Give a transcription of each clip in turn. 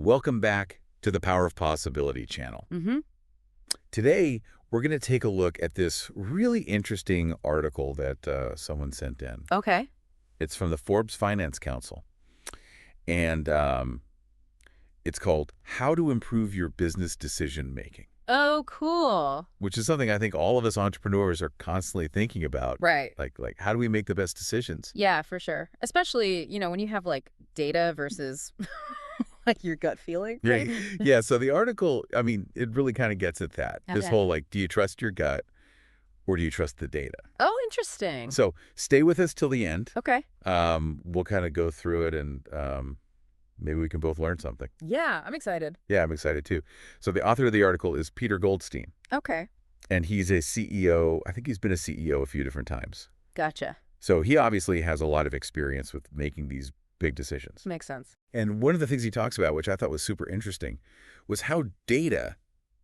Welcome back to the Power of Possibility channel. Mm-hmm. Today, we're going to take a look at this really interesting article that someone sent in. Okay. It's from the Forbes Council, and it's called How to Improve Your Business Decision Making, Oh, cool. which is something I think all of us entrepreneurs are constantly thinking about. Right. Like how do we make the best decisions? Yeah, for sure. Especially, when you have like data versus like your gut feeling. Yeah, yeah. So the article, I mean, it really kind of gets at that. This Okay. whole do you trust your gut or do you trust the data? Oh, interesting. So stay with us till the end. Okay. We'll kind of go through it and maybe we can both learn something. Yeah, I'm excited. Yeah, I'm excited too. So the author of the article is Peter Goldstein, Okay. and he's a CEO. I think he's been a CEO a few different times. Gotcha. So he obviously has a lot of experience with making these big decisions. Makes sense. And one of the things he talks about, which I thought was super interesting, was how data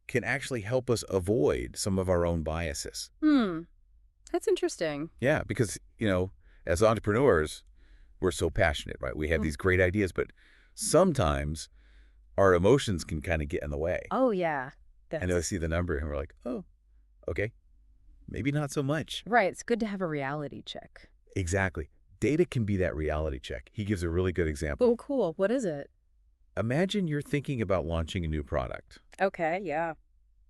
can actually help us avoid some of our own biases. That's interesting. Yeah, because, as entrepreneurs, we're so passionate, right? We have these great ideas, but sometimes our emotions can kind of get in the way. Oh, yeah. And I see the number and we're like, oh, okay, maybe not so much. Right. It's good to have a reality check. Exactly. Data can be that reality check. He gives a really good example. Oh, cool. What is it? Imagine you're thinking about launching a new product Okay. Yeah.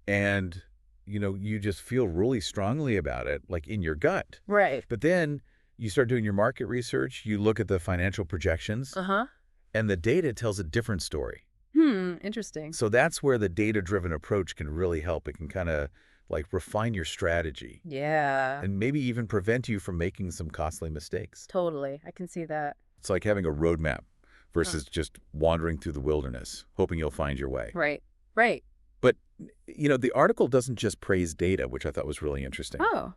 and, you just feel really strongly about it, like in your gut. Right. But then you start doing your market research, you look at the financial projections, Uh-huh. and the data tells a different story. Interesting. So that's where the data-driven approach can really help. It can kind of refine your strategy Yeah. and maybe even prevent you from making some costly mistakes. Totally. I can see that. It's like having a roadmap versus just wandering through the wilderness, hoping you'll find your way. Right. Right. But, the article doesn't just praise data, which I thought was really interesting. Oh.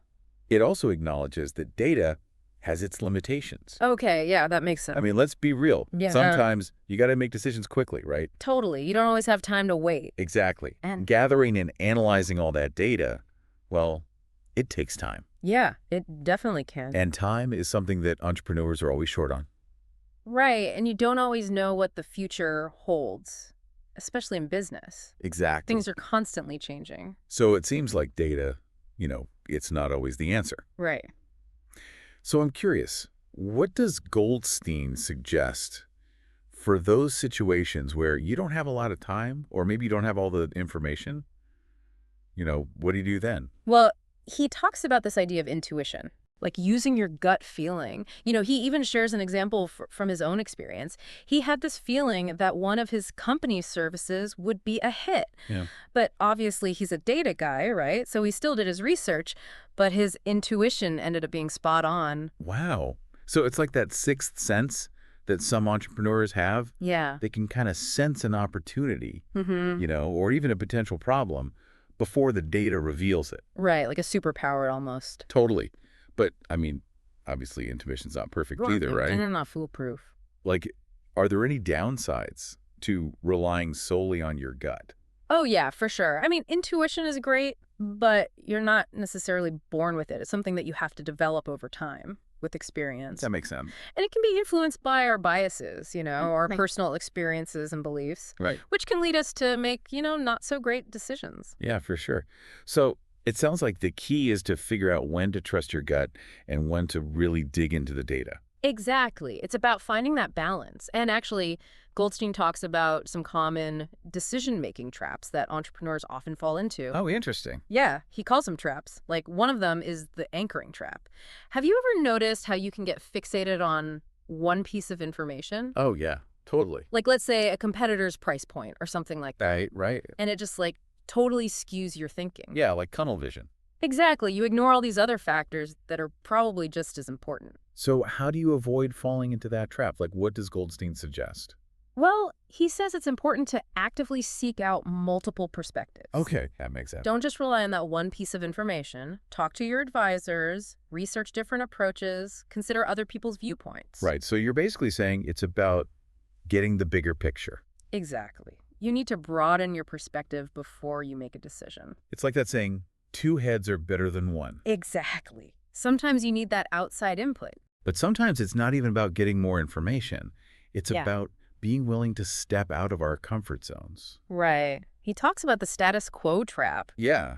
It also acknowledges that data has its limitations. Okay. Yeah, that makes sense. I mean, let's be real. Yeah. Sometimes you got to make decisions quickly, right? Totally. You don't always have time to wait. Exactly. And- gathering and analyzing all that data, well, it takes time. Yeah, it definitely can. And time is something that entrepreneurs are always short on. Right. And you don't always know what the future holds, especially in business. Exactly. Things are constantly changing. So it seems like data, it's not always the answer. Right. So I'm curious, what does Goldstein suggest for those situations where you don't have a lot of time or maybe you don't have all the information? What do you do then? Well, he talks about this idea of intuition, like using your gut feeling. He even shares an example from his own experience. He had this feeling that one of his company's services would be a hit. Yeah. But obviously he's a data guy, right? So he still did his research, but his intuition ended up being spot on. Wow. So it's like that sixth sense that some entrepreneurs have. Yeah. They can kind of sense an opportunity, Mm-hmm. or even a potential problem before the data reveals it. Right, like a superpower almost. Totally. But, I mean, obviously intuition's not perfect either, right? And they're not foolproof. Are there any downsides to relying solely on your gut? Oh, yeah, for sure. I mean, intuition is great, but you're not necessarily born with it. It's something that you have to develop over time with experience. That makes sense. And it can be influenced by our biases, our Right. personal experiences and beliefs, Right. which can lead us to make, not so great decisions. Yeah, for sure. So it sounds like the key is to figure out when to trust your gut and when to really dig into the data. Exactly. It's about finding that balance. And actually, Goldstein talks about some common decision-making traps that entrepreneurs often fall into. Oh, interesting. Yeah, he calls them traps. Like, one of them is the anchoring trap. Have you ever noticed how you can get fixated on one piece of information? Oh, yeah, totally. Like, let's say a competitor's price point or something like that. Right. And it just, totally skews your thinking. Yeah, like tunnel vision. Exactly. You ignore all these other factors that are probably just as important. So how do you avoid falling into that trap? What does Goldstein suggest? Well, he says it's important to actively seek out multiple perspectives. Okay, that makes sense. Don't just rely on that one piece of information. Talk to your advisors, research different approaches, consider other people's viewpoints. Right, so you're basically saying it's about getting the bigger picture. Exactly. You need to broaden your perspective before you make a decision. It's like that saying, 2 heads are better than 1. Exactly. Sometimes you need that outside input. But sometimes it's not even about getting more information. It's Yeah. about being willing to step out of our comfort zones. Right. He talks about the status quo trap. Yeah.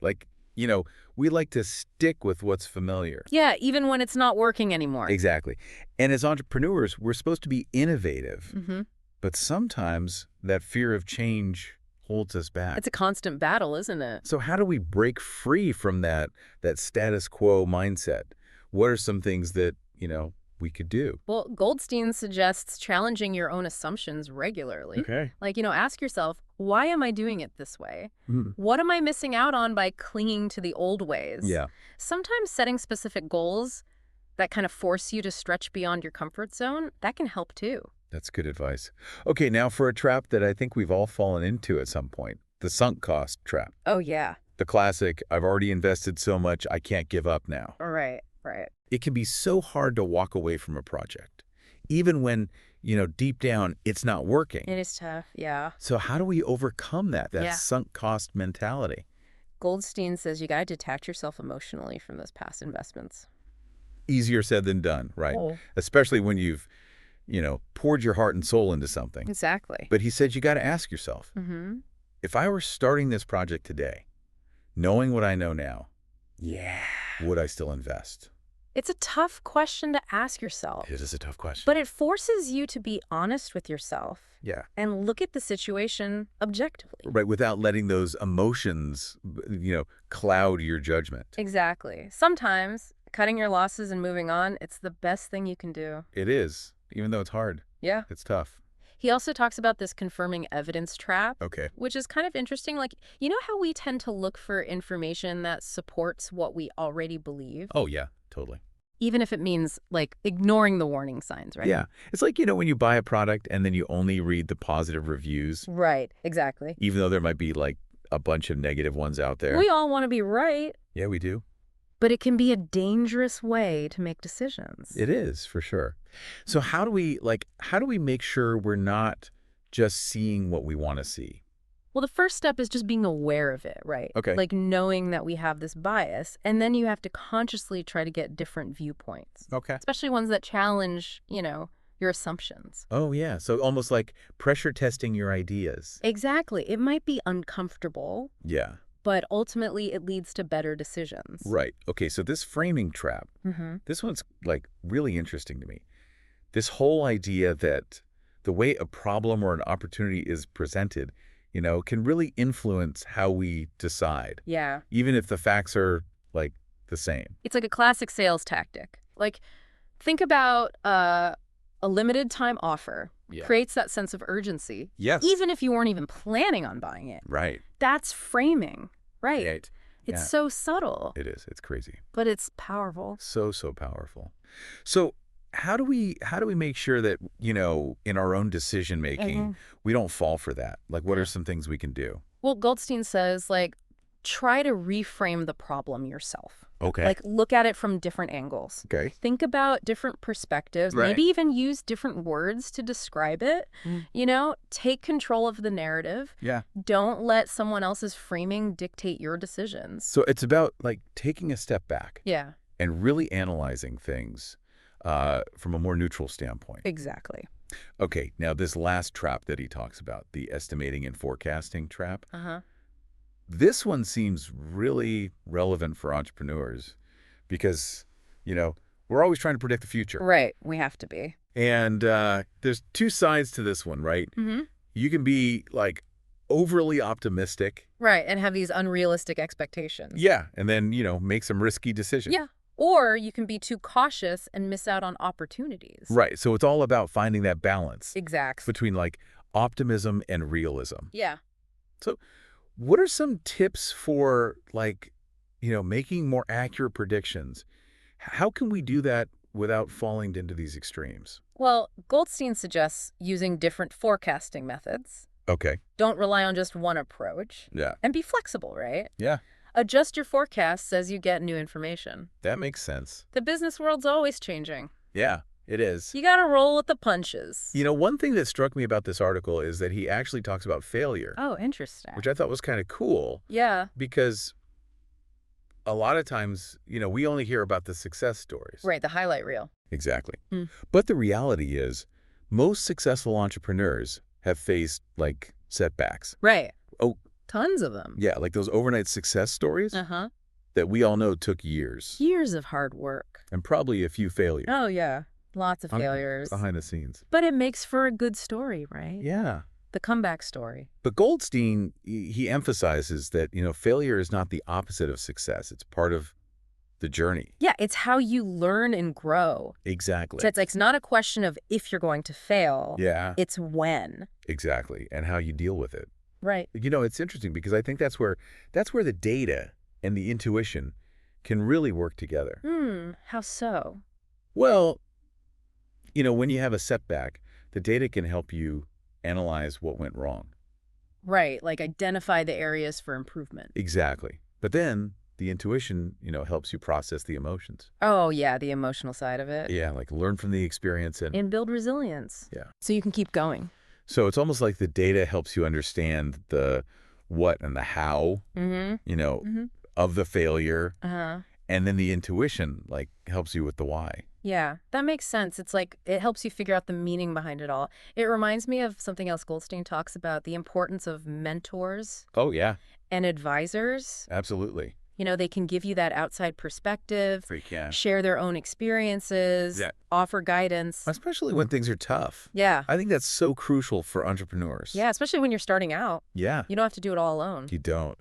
Like, we like to stick with what's familiar. Yeah, even when it's not working anymore. Exactly. And as entrepreneurs, we're supposed to be innovative. Mm-hmm. But sometimes that fear of change holds us back. It's a constant battle, isn't it? So how do we break free from that status quo mindset? What are some things that, we could do? Well, Goldstein suggests challenging your own assumptions regularly. Okay. Like, ask yourself, why am I doing it this way? Mm. What am I missing out on by clinging to the old ways? Yeah. Sometimes setting specific goals that kind of force you to stretch beyond your comfort zone, that can help too. That's good advice. Okay, now for a trap that I think we've all fallen into at some point, the sunk cost trap. Oh, yeah. The classic, I've already invested so much, I can't give up now. Right. It can be so hard to walk away from a project, even when, deep down, it's not working. It is tough, yeah. So how do we overcome that Yeah. sunk cost mentality? Goldstein says you got to detach yourself emotionally from those past investments. Easier said than done, right? Oh. Especially when you've, poured your heart and soul into something. Exactly. But he said you got to ask yourself, Mm-hmm. if I were starting this project today, knowing what I know now, would I still invest? It's a tough question to ask yourself, It is a tough question. but it forces you to be honest with yourself Yeah. and look at the situation objectively. Right, without letting those emotions, cloud your judgment. Exactly. Sometimes cutting your losses and moving on, it's the best thing you can do. It is, even though it's hard. Yeah. It's tough. He also talks about this confirming evidence trap, Okay. which is kind of interesting. Like, how we tend to look for information that supports what we already believe, Oh, yeah, totally. even if it means, like, ignoring the warning signs, right? Yeah. It's like, when you buy a product and then you only read the positive reviews, Right, exactly. even though there might be, like, a bunch of negative ones out there. We all want to be right, Yeah, we do. but it can be a dangerous way to make decisions. It is, for sure. So how do we make sure we're not just seeing what we want to see? Well, the first step is just being aware of it, right? Okay. Like knowing that we have this bias, and then you have to consciously try to get different viewpoints, Okay. especially ones that challenge, your assumptions. Oh, yeah. So almost like pressure testing your ideas. Exactly. It might be uncomfortable, Yeah. but ultimately it leads to better decisions. Right. Okay, so this framing trap, Mm-hmm. this one's like really interesting to me. This whole idea that the way a problem or an opportunity is presented, can really influence how we decide, Yeah. even if the facts are like the same. It's like a classic sales tactic. Like, think about a limited time offer. Yeah. Creates that sense of urgency, Yes. even if you weren't even planning on buying it. Right. That's framing, right? Right. It's Yeah. so subtle, It is. It's crazy. but it's powerful. So powerful. So how do we make sure that, in our own decision making, we don't fall for that? Like, what are some things we can do? Well, Goldstein says, like, try to reframe the problem yourself. Okay. Like, look at it from different angles. Okay. Think about different perspectives, Right. maybe even use different words to describe it. Take control of the narrative. Yeah. Don't let someone else's framing dictate your decisions. So it's about like taking a step back Yeah, and really analyzing things from a more neutral standpoint. exactly. Okay, now this last trap that he talks about, the estimating and forecasting trap, Uh-huh. this one seems really relevant for entrepreneurs because, we're always trying to predict the future. Right, we have to be. And there's two sides to this one, right? Mm-hmm. You can be like overly optimistic. Right, and have these unrealistic expectations. Yeah, and then, make some risky decisions. Yeah. Or you can be too cautious and miss out on opportunities. Right. So it's all about finding that balance Exactly. between like optimism and realism. Yeah. So what are some tips for like, making more accurate predictions? How can we do that without falling into these extremes? Well, Goldstein suggests using different forecasting methods. Okay. Don't rely on just one approach. Yeah. And be flexible, right? Yeah. Adjust your forecasts as you get new information. That makes sense. The business world's always changing. Yeah, it is. You gotta roll with the punches. One thing that struck me about this article is that he actually talks about failure, Oh, interesting. which I thought was kind of cool Yeah. because a lot of times, we only hear about the success stories. Right, the highlight reel. Exactly. Hmm. But the reality is most successful entrepreneurs have faced, like, setbacks. Right. Oh, Tons of them. yeah, like those overnight success stories Uh-huh. that we all know took years Years of hard work. and probably a few failures Oh, yeah. Lots of on- failures. behind the scenes. But it makes for a good story, right? Yeah. The comeback story. But Goldstein, he emphasizes that, failure is not the opposite of success. It's part of the journey. Yeah, it's how you learn and grow. Exactly. So it's not a question of if you're going to fail. Yeah, It's when. exactly. And how you deal with it. Right. It's interesting because I think that's where the data and the intuition can really work together. How so? Well, when you have a setback, the data can help you analyze what went wrong. Right, like identify the areas for improvement. Exactly. But then the intuition, helps you process the emotions. Oh, yeah, the emotional side of it. Yeah, like learn from the experience And build resilience. yeah. So you can keep going. So it's almost like the data helps you understand the what and the how, Mm-hmm. of the failure. Uh-huh. And then the intuition, like, helps you with the why. Yeah, that makes sense. It's like it helps you figure out the meaning behind it all. It reminds me of something else Goldstein talks about, the importance of mentors Oh, yeah, and advisors. absolutely. They can give you that outside perspective, Free cash. share their own experiences, Yeah. offer guidance. Especially when things are tough. Yeah. I think that's so crucial for entrepreneurs. Yeah, especially when you're starting out. Yeah, You don't have to do it all alone. you don't.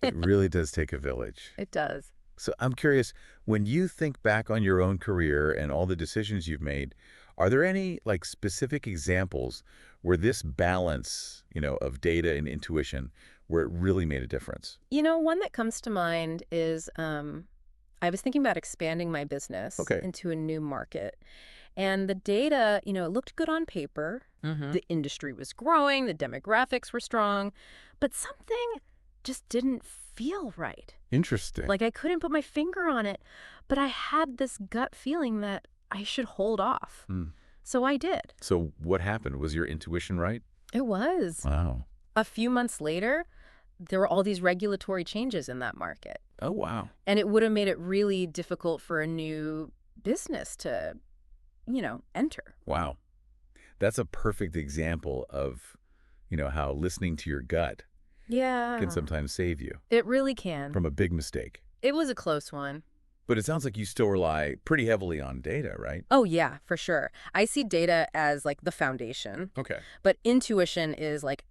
It really does take a village. It does. So I'm curious, when you think back on your own career and all the decisions you've made, are there any, like, specific examples where this balance, of data and intuition, where it really made a difference? One that comes to mind is I was thinking about expanding my business Okay. into a new market. And the data, it looked good on paper. Mm-hmm. The industry was growing, the demographics were strong, but something just didn't feel right. Interesting. Like I couldn't put my finger on it, but I had this gut feeling that I should hold off. So I did. So what happened? Was your intuition right? It was. Wow. A few months later, there were all these regulatory changes in that market. Oh, wow. And it would have made it really difficult for a new business to, enter. Wow. That's a perfect example of, how listening to your gut Yeah. can sometimes save you It really can. from a big mistake. It was a close one. But it sounds like you still rely pretty heavily on data, right? Oh, yeah, for sure. I see data as like the foundation, Okay. but intuition is like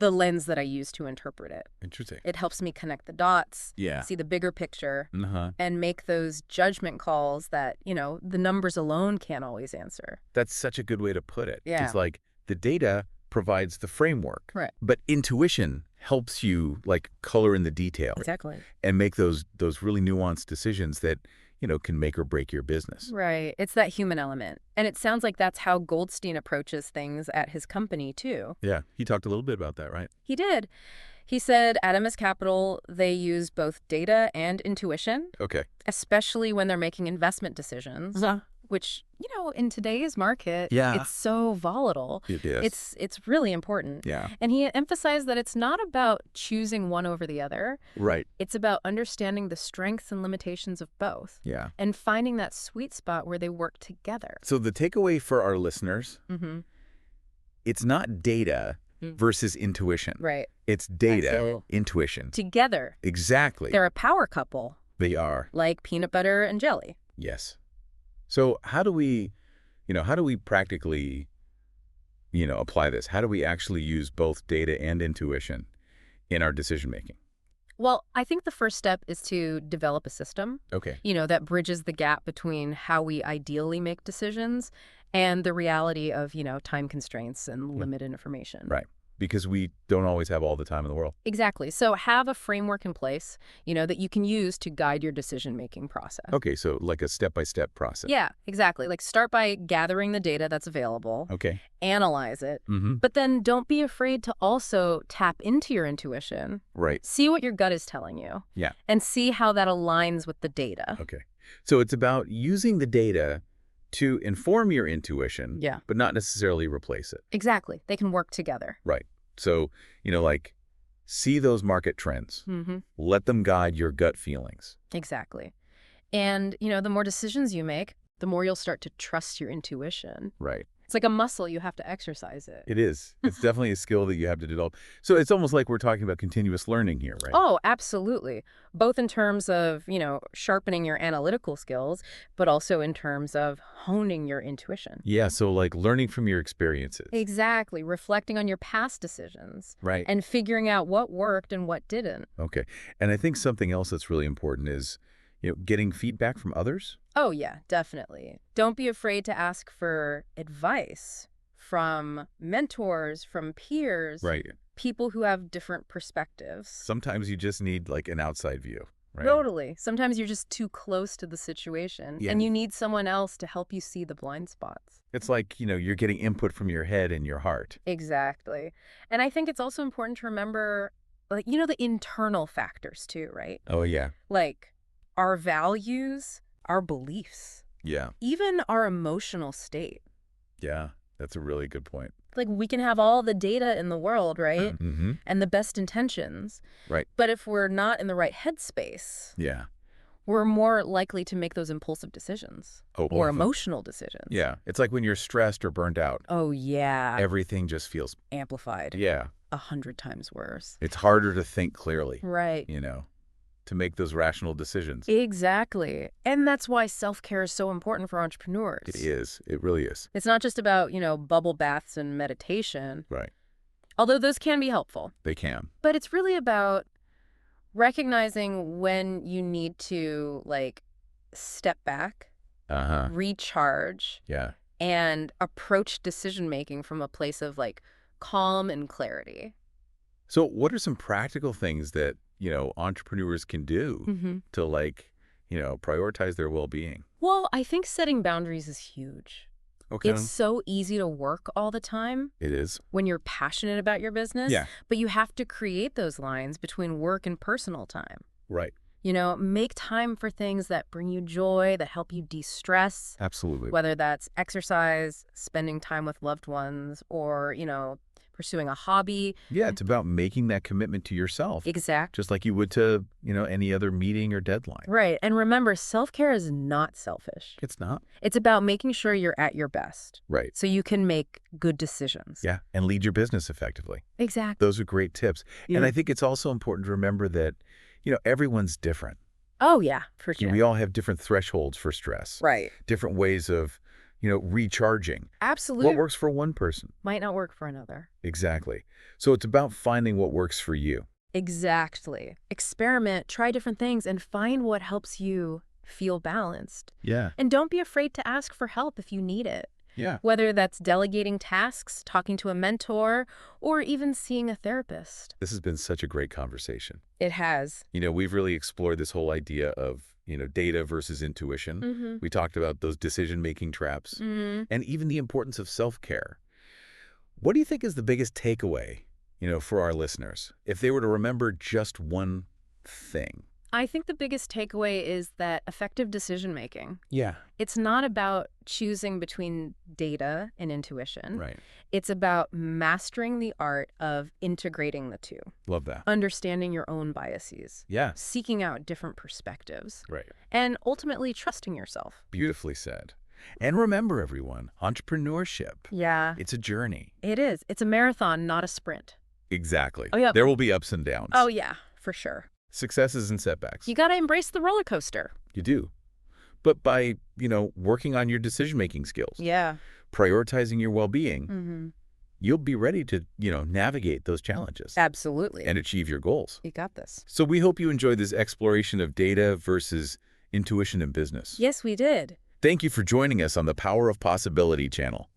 the lens that I use to interpret it. Interesting. It helps me connect the dots, Yeah. see the bigger picture, Uh-huh. and make those judgment calls that, the numbers alone can't always answer. That's such a good way to put it. Yeah. It's like the data provides the framework. Right. But intuition helps you, like, color in the detail Exactly. and make those really nuanced decisions that, can make or break your business. Right. It's that human element. And it sounds like that's how Goldstein approaches things at his company, too. Yeah. He talked a little bit about that, right? He did. He said at MS Capital, they use both data and intuition, Okay. especially when they're making investment decisions, which, in today's market, Yeah. it's so volatile. It is. It's really important. Yeah. And he emphasized that it's not about choosing one over the other. Right. It's about understanding the strengths and limitations of both Yeah. and finding that sweet spot where they work together. So the takeaway for our listeners, Mm-hmm. it's not data versus intuition. Right. It's data, Absolutely. intuition. Together, Exactly. they're a power couple, They are. like peanut butter and jelly. Yes. So how do we practically, apply this? How do we actually use both data and intuition in our decision making? Well, I think the first step is to develop a system, Okay. that bridges the gap between how we ideally make decisions and the reality of, time constraints and limited information. Right. Because we don't always have all the time in the world. Exactly. So have a framework in place, that you can use to guide your decision-making process. Okay. So like a step-by-step process. Yeah, exactly. Like start by gathering the data that's available, Okay. analyze it, Mm-hmm. but then don't be afraid to also tap into your intuition. Right. See what your gut is telling you. Yeah. And see how that aligns with the data. Okay. So it's about using the data to inform your intuition, Yeah. but not necessarily replace it. Exactly. They can work together. Right. So, like, see those market trends. Mm-hmm. Let them guide your gut feelings. Exactly. And, the more decisions you make, the more you'll start to trust your intuition. Right. It's like a muscle. You have to exercise it. It is. It's definitely a skill that you have to develop. So it's almost like we're talking about continuous learning here, right? Oh, absolutely. Both in terms of, sharpening your analytical skills, but also in terms of honing your intuition. Yeah, so like learning from your experiences. Exactly. Reflecting on your past decisions Right. and figuring out what worked and what didn't. Okay. And I think something else that's really important is, getting feedback from others. Oh, yeah, definitely. Don't be afraid to ask for advice from mentors, from peers, Right. people who have different perspectives. Sometimes you just need like an outside view, right? Totally. Sometimes you're just too close to the situation, Yeah. and you need someone else to help you see the blind spots. It's like, you're getting input from your head and your heart. Exactly. And I think it's also important to remember, like, the internal factors too, right? Oh, yeah. Like our values, our beliefs, Yeah. even our emotional state. Yeah. That's a really good point. Like, we can have all the data in the world, right? Mm-hmm. And the best intentions. Right. But if we're not in the right headspace, Yeah. we're more likely to make those impulsive decisions Oh, or mhm. emotional decisions. Yeah. It's like when you're stressed or burned out, Oh, yeah. everything just feels, Amplified. yeah. 100 times worse. It's harder to think clearly, Right. to make those rational decisions. Exactly. And that's why self-care is so important for entrepreneurs. It is. It really is. It's not just about, bubble baths and meditation, Right. although those can be helpful. They can. But it's really about recognizing when you need to, like, step back, Uh-huh. recharge, Yeah. and approach decision-making from a place of, like, calm and clarity. So what are some practical things that, entrepreneurs can do to like, prioritize their well-being? Well, I think setting boundaries is huge. Okay. It's so easy to work all the time It is. when you're passionate about your business, Yeah. but you have to create those lines between work and personal time. Right. Make time for things that bring you joy, that help you de-stress, Absolutely. whether that's exercise, spending time with loved ones, or, pursuing a hobby. Yeah, it's about making that commitment to yourself, Exactly. just like you would to, any other meeting or deadline. Right. And remember, self-care is not selfish. It's not. It's about making sure you're at your best Right. so you can make good decisions. Yeah, and lead your business effectively. Exactly. Those are great tips. And I think it's also important to remember that, everyone's different. Oh, yeah, for sure. We all have different thresholds for stress, Right. different ways of, recharging. Absolutely. What works for one person? Might not work for another. Exactly. So it's about finding what works for you. Exactly. Experiment, try different things, and find what helps you feel balanced. Yeah. And don't be afraid to ask for help if you need it. Yeah. Whether that's delegating tasks, talking to a mentor, or even seeing a therapist. This has been such a great conversation. It has. We've really explored this whole idea of, data versus intuition. We talked about those decision-making traps and even the importance of self-care. What do you think is the biggest takeaway, for our listeners, if they were to remember just one thing? I think the biggest takeaway is that effective decision-making, Yeah. it's not about choosing between data and intuition. Right. It's about mastering the art of integrating the two, Love that. understanding your own biases, Yeah. seeking out different perspectives, Right. and ultimately trusting yourself. Beautifully said. And remember, everyone, entrepreneurship. Yeah, It's a journey. it is. It's a marathon, not a sprint. Exactly. Oh, yeah. There will be ups and downs. Oh, yeah, for sure. Successes and setbacks. You got to embrace the roller coaster. You do. But by, working on your decision-making skills, Yeah. prioritizing your well-being, you'll be ready to, navigate those challenges Absolutely. and achieve your goals. You got this. So we hope you enjoyed this exploration of data versus intuition in business. Yes, we did. Thank you for joining us on the Power of Possibility channel.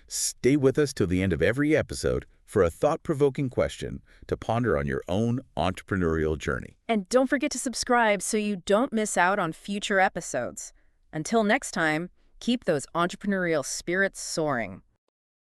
Stay with us till the end of every episode for a thought-provoking question to ponder on your own entrepreneurial journey. And don't forget to subscribe so you don't miss out on future episodes. Until next time, keep those entrepreneurial spirits soaring.